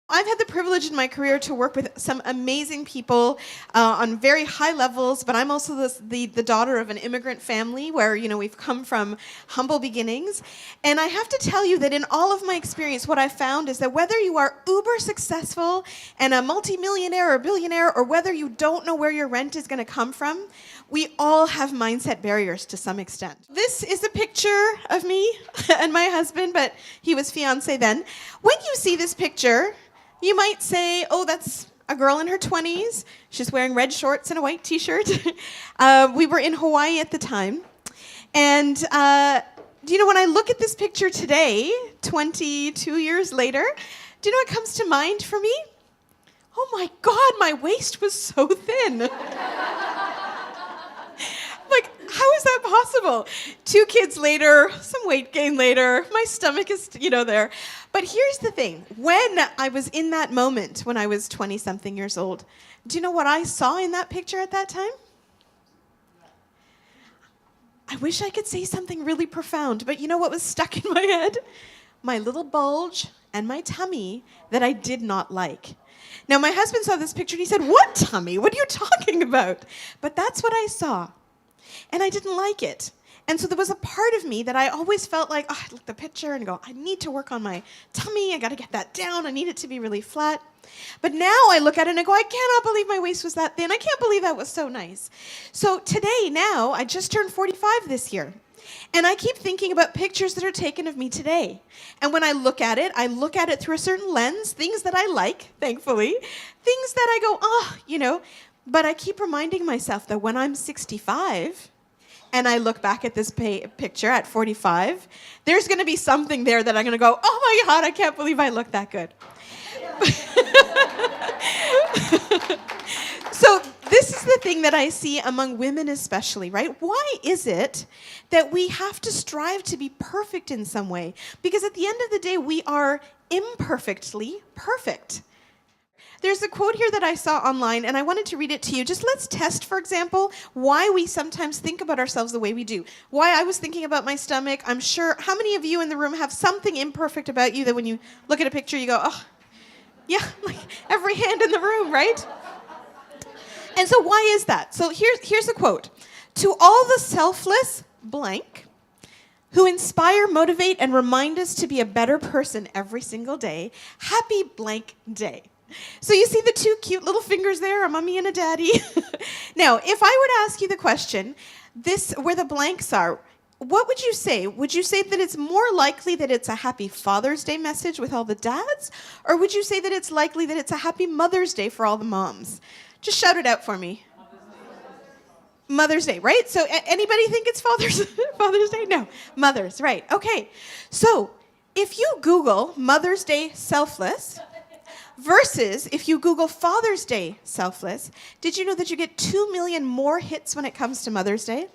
I've had the privilege in my career to work with some amazing people on very high levels, but I'm also the daughter of an immigrant family where, we've come from humble beginnings. And I have to tell you that in all of my experience, what I found is that whether you are uber successful and a multimillionaire or billionaire, or whether you don't know where your rent is going to come from, we all have mindset barriers to some extent. This is a picture of me and my husband, but he was fiancé then. When you see this picture, you might say, oh, that's a girl in her 20s. She's wearing red shorts and a white t-shirt. We were in Hawaii at the time. And, when I look at this picture today, 22 years later, do you know what comes to mind for me? Oh my God, my waist was so thin. How is that possible? 2 kids later, some weight gain later, my stomach is, there. But here's the thing. When I was in that moment, when I was 20-something years old, do you know what I saw in that picture at that time? I wish I could say something really profound, but you know what was stuck in my head? My little bulge and my tummy that I did not like. Now, my husband saw this picture and he said, "What tummy? What are you talking about?" But that's what I saw. And I didn't like it. And so there was a part of me that I always felt like, I look at the picture and go, I need to work on my tummy. I got to get that down. I need it to be really flat. But now I look at it and I go, I cannot believe my waist was that thin. I can't believe that was so nice. So today, now, I just turned 45 this year. And I keep thinking about pictures that are taken of me today. And when I look at it through a certain lens, things that I like, thankfully, things that I go, But I keep reminding myself that when I'm 65 and I look back at this picture at 45, there's going to be something there that I'm going to go, oh my God, I can't believe I look that good. So this is the thing that I see among women especially, right? Why is it that we have to strive to be perfect in some way? Because at the end of the day, we are imperfectly perfect. There's a quote here that I saw online, and I wanted to read it to you. Just let's test, for example, why we sometimes think about ourselves the way we do. Why I was thinking about my stomach. I'm sure, how many of you in the room have something imperfect about you that when you look at a picture, you go, oh, yeah, like every hand in the room, right? And so why is that? So here's a quote. To all the selfless blank who inspire, motivate, and remind us to be a better person every single day, happy blank day. So you see the 2 cute little fingers there, a mommy and a daddy. Now, if I were to ask you the question, where the blanks are, what would you say? Would you say that it's more likely that it's a happy Father's Day message with all the dads? Or would you say that it's likely that it's a happy Mother's Day for all the moms? Just shout it out for me. Mother's Day, right? So anybody think it's Father's Day? No, Mother's, right. Okay, so if you Google Mother's Day selfless versus if you Google Father's Day selfless, did you know that you get 2 million more hits when it comes to Mother's Day?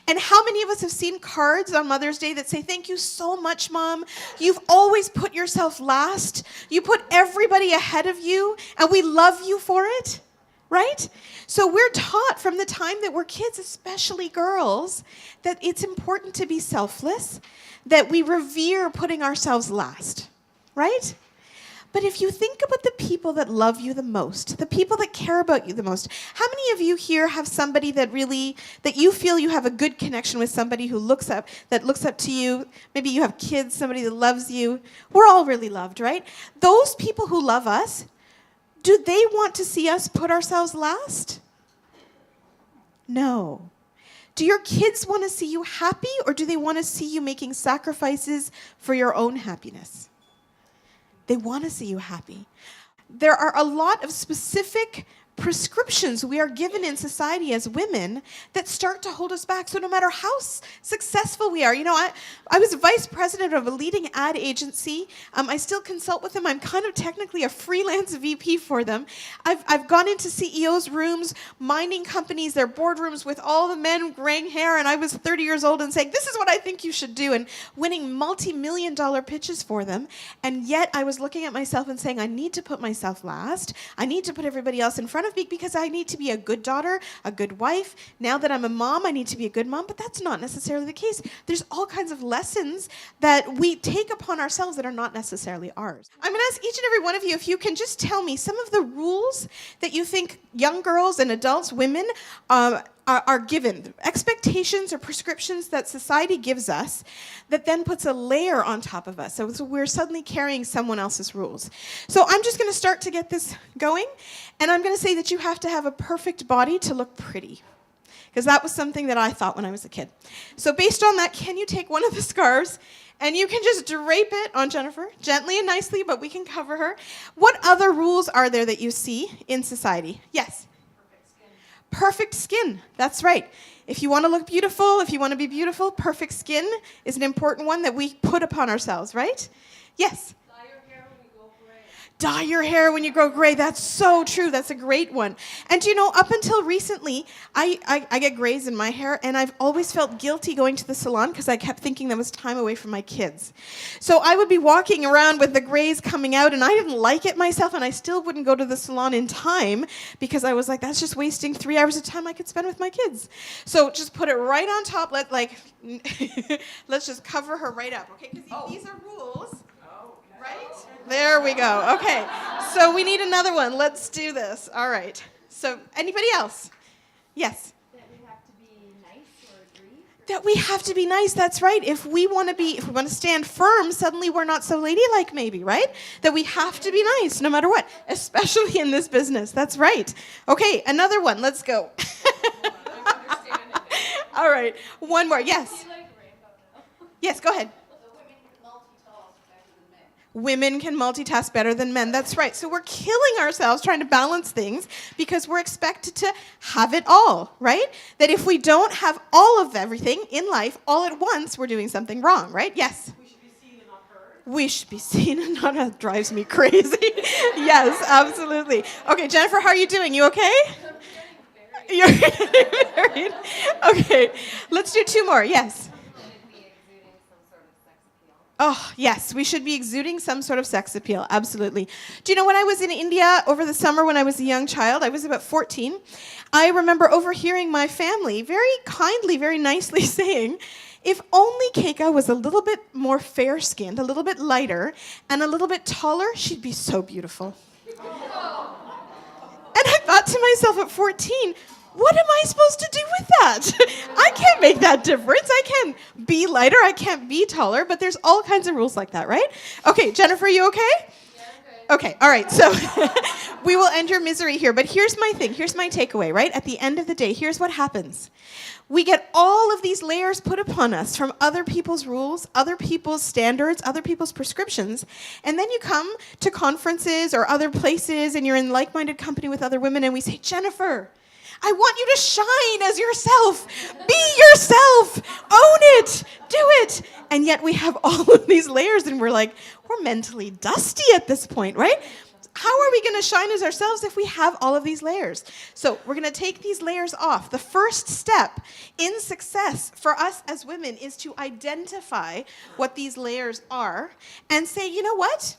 And how many of us have seen cards on Mother's Day that say, thank you so much, Mom. You've always put yourself last. You put everybody ahead of you, and we love you for it. Right? So we're taught from the time that we're kids, especially girls, that it's important to be selfless, that we revere putting ourselves last, right? But if you think about the people that love you the most, the people that care about you the most, how many of you here have somebody that you feel you have a good connection with, somebody who looks up to you? Maybe you have kids, somebody that loves you. We're all really loved, right? Those people who love us, do they want to see us put ourselves last? No. Do your kids want to see you happy, or do they want to see you making sacrifices for your own happiness? They want to see you happy. There are a lot of specific prescriptions we are given in society as women that start to hold us back. So no matter how successful we are, I was vice president of a leading ad agency. I still consult with them. I'm kind of technically a freelance VP for them. I've gone into CEOs' rooms, mining companies, their boardrooms with all the men graying hair, and I was 30 years old and saying, this is what I think you should do, and winning multi-million-dollar pitches for them. And yet I was looking at myself and saying, I need to put myself last. I need to put everybody else in front of me because I need to be a good daughter, a good wife. Now that I'm a mom, I need to be a good mom, but that's not necessarily the case. There's all kinds of lessons that we take upon ourselves that are not necessarily ours. I'm going to ask each and every one of you if you can just tell me some of the rules that you think young girls and adults, women, are given, expectations or prescriptions that society gives us that then puts a layer on top of us. So we're suddenly carrying someone else's rules. So I'm just going to start to get this going, and I'm going to say that you have to have a perfect body to look pretty, because that was something that I thought when I was a kid. So based on that, can you take one of the scarves and you can just drape it on Jennifer, gently and nicely, but we can cover her. What other rules are there that you see in society? Yes? Perfect skin, that's right. If you want to look beautiful, if you want to be beautiful, perfect skin is an important one that we put upon ourselves, right? Yes? Dye your hair when you go gray. Dye your hair when you grow gray. That's so true. That's a great one. And you know, up until recently, I get grays in my hair, and I've always felt guilty going to the salon because I kept thinking that was time away from my kids. So I would be walking around with the grays coming out, and I didn't like it myself, and I still wouldn't go to the salon in time because I was like, that's just wasting 3 hours of time I could spend with my kids. So just put it right on top. Let's just cover her right up, okay? Because these are rules. Right? There we go. Okay. So we need another one. Let's do this. All right. So anybody else? Yes? That we have to be nice or agree. That we have to be nice. That's right. If we want to stand firm, suddenly we're not so ladylike maybe, right? That we have to be nice no matter what, especially in this business. That's right. Okay, another one. Let's go. All right. One more. Yes. Yes, go ahead. Women can multitask better than men. That's right. So we're killing ourselves trying to balance things because we're expected to have it all, right? That if we don't have all of everything in life all at once, we're doing something wrong, right? Yes? We should be seen and not heard. We should be seen and not heard. Drives me crazy. Yes, absolutely. Okay, Jennifer, how are you doing? You okay? You're getting married. Okay, let's do two more. Yes? Oh, yes, we should be exuding some sort of sex appeal, absolutely. Do you know when I was in India over the summer when I was a young child, I was about 14, I remember overhearing my family very kindly, very nicely saying, if only Keka was a little bit more fair-skinned, a little bit lighter, and a little bit taller, she'd be so beautiful. And I thought to myself at 14, what am I supposed to do with that? I can't make that difference. I can't be lighter. I can't be taller. But there's all kinds of rules like that, right? Okay, Jennifer, are you okay? Yeah, okay. Okay, all right. So we will end your misery here. But here's my thing. Here's my takeaway, right? At the end of the day, here's what happens. We get all of these layers put upon us from other people's rules, other people's standards, other people's prescriptions, and then you come to conferences or other places and you're in like-minded company with other women and we say, Jennifer, I want you to shine as yourself. Be yourself. Own it. Do it. And yet we have all of these layers and we're mentally dusty at this point, right? How are we going to shine as ourselves if we have all of these layers? So we're going to take these layers off. The first step in success for us as women is to identify what these layers are and say, you know what?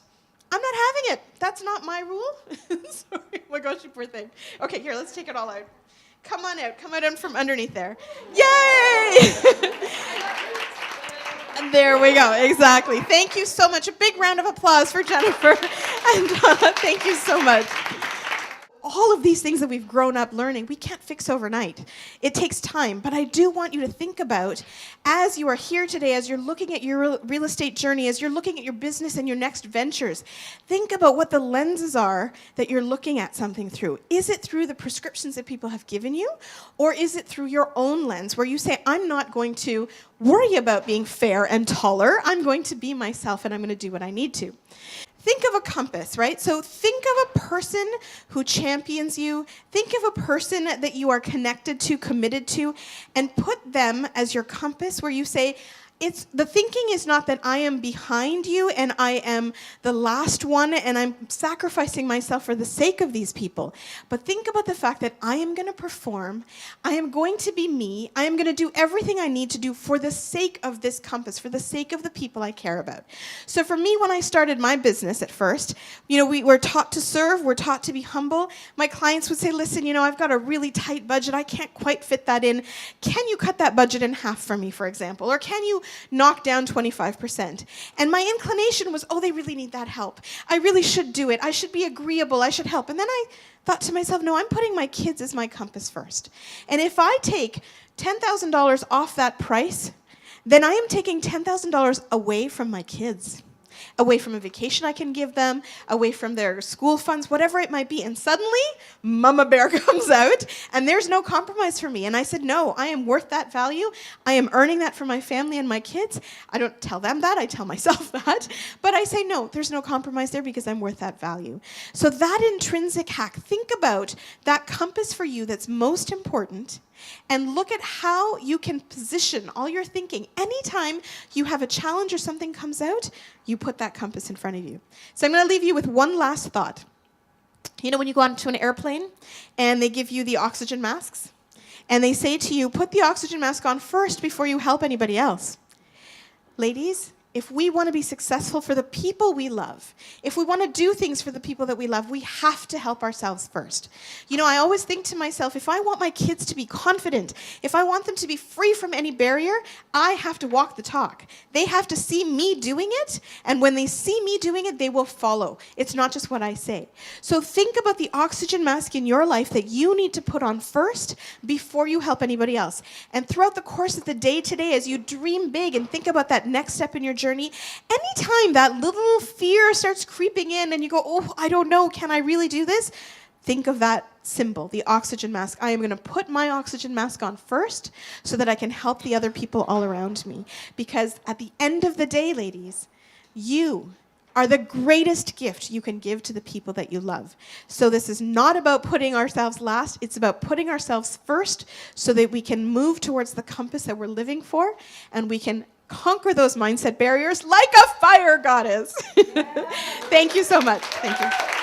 I'm not having it. That's not my rule. Sorry. Oh my gosh, you poor thing. Okay, here, let's take it all out. Come on out. Come out from underneath there. Yay! And there we go. Exactly. Thank you so much. A big round of applause for Jennifer and Donna. Thank you so much. All of these things that we've grown up learning, we can't fix overnight. It takes time, but I do want you to think about, as you are here today, as you're looking at your real estate journey, as you're looking at your business and your next ventures, think about what the lenses are that you're looking at something through. Is it through the prescriptions that people have given you, or is it through your own lens, where you say, I'm not going to worry about being fair and taller, I'm going to be myself and I'm going to do what I need to. Think of a compass, right? So think of a person who champions you. Think of a person that you are connected to, committed to, and put them as your compass where you say, it's the thinking is not that I am behind you and I am the last one and I'm sacrificing myself for the sake of these people. But think about the fact that I am going to perform, I am going to be me, I am going to do everything I need to do for the sake of this compass, for the sake of the people I care about. So for me, when I started my business at first, we were taught to serve, we're taught to be humble. My clients would say, listen, I've got a really tight budget, I can't quite fit that in. Can you cut that budget in half for me, for example? Or can you knock down 25%? And my inclination was, they really need that help. I really should do it. I should be agreeable. I should help. And then I thought to myself, no, I'm putting my kids as my compass first. And if I take $10,000 off that price, then I am taking $10,000 away from my kids, away from a vacation I can give them, away from their school funds, whatever it might be. And suddenly, Mama Bear comes out, and there's no compromise for me. And I said, no, I am worth that value. I am earning that for my family and my kids. I don't tell them that, I tell myself that. But I say, no, there's no compromise there because I'm worth that value. So that intrinsic hack, think about that compass for you that's most important, and look at how you can position all your thinking. Anytime you have a challenge or something comes out, you put that compass in front of you. So I'm going to leave you with one last thought. When you go onto an airplane and they give you the oxygen masks, and they say to you, put the oxygen mask on first before you help anybody else. Ladies, if we want to be successful for the people we love, if we want to do things for the people that we love, we have to help ourselves first. I always think to myself, if I want my kids to be confident, if I want them to be free from any barrier, I have to walk the talk. They have to see me doing it, and when they see me doing it, they will follow. It's not just what I say. So think about the oxygen mask in your life that you need to put on first before you help anybody else. And throughout the course of the day today, as you dream big and think about that next step in your journey, anytime that little fear starts creeping in and you go, I don't know, can I really do this? Think of that symbol, the oxygen mask. I am going to put my oxygen mask on first so that I can help the other people all around me. Because at the end of the day, ladies, you are the greatest gift you can give to the people that you love. So this is not about putting ourselves last. It's about putting ourselves first so that we can move towards the compass that we're living for, and we can conquer those mindset barriers like a fire goddess. Thank you so much. Thank you.